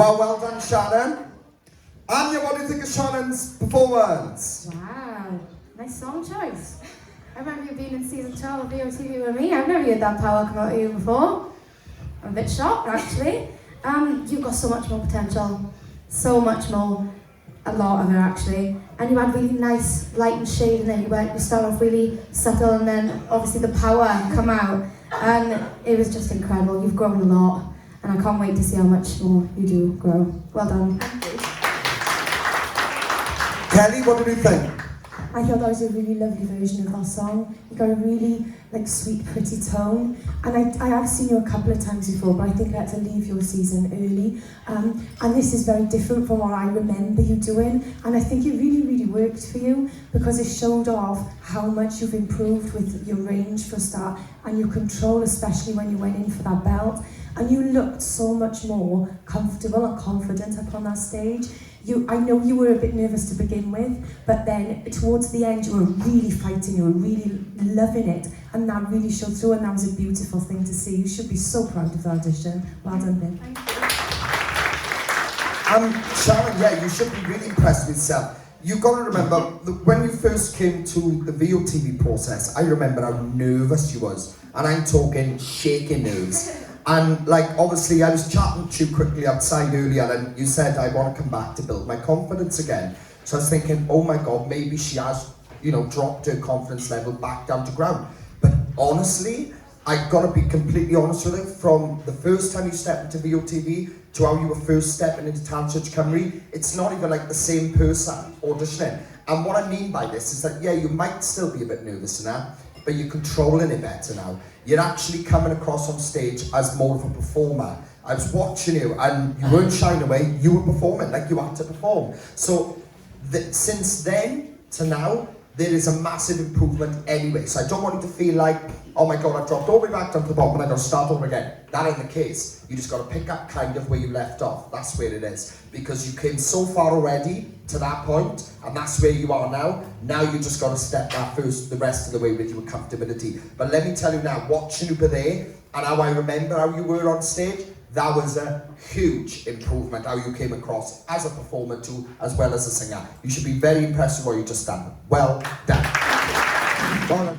Well done, Shannon. Anya, what do you think of Shannon's performance? Wow, nice song choice. I remember you being in season 12 of VOTV with me. I've never heard that power come out of you before. I'm a bit shocked, actually. You've got so much more potential. So much more. A lot of it, actually. And you had really nice light and shade in there. You start off really subtle and then obviously the power come out. And it was just incredible. You've grown a lot. And I can't wait to see how much more you do grow. Well done. Thank you. Kelly, what did you think? I thought that was a really lovely version of that song. You got a really sweet, pretty tone. And I have seen you a couple of times before, but I think I had to leave your season early. And this is very different from what I remember you doing. And I think it really, really worked for you because it showed off how much you've improved with your range for a start and your control, especially when you went in for that belt. And you looked so much more comfortable and confident up on that stage. I know you were a bit nervous to begin with, but then towards the end you were really fighting, you were really loving it, and that really showed through, and that was a beautiful thing to see. You should be so proud of the audition. Well done, Ben. Sharon, yeah, you should be really impressed with yourself. You've got to remember, when you first came to the VOTV process, I remember how nervous you was, and I'm talking shaking nerves. And obviously I was chatting to you quickly outside earlier and you said I want to come back to build my confidence again. So I was thinking, oh my God, maybe she has, dropped her confidence level back down to ground. But honestly, I gotta be completely honest with you, from the first time you stepped into VOTV to how you were first stepping into Talent Search Cymru, it's not even the same person auditioning. And what I mean by this is that, yeah, you might still be a bit nervous now, but you're controlling it better now. You're actually coming across on stage as more of a performer. I was watching you and you weren't shying away, you were performing like you had to perform. So since then to now, there is a massive improvement anyway. So I don't want you to feel like, oh my God, I've dropped all the way back down to the bottom and I've got to start over again. That ain't the case. You just got to pick up kind of where you left off. That's where it is. Because you came so far already to that point, and that's where you are now. Now you just got to step that the rest of the way with your comfortability. But let me tell you now, watching you there, and how I remember how you were on stage, that was a huge improvement, how you came across as a performer too, as well as a singer. You should be very impressed with what you just done. Well done. Well done.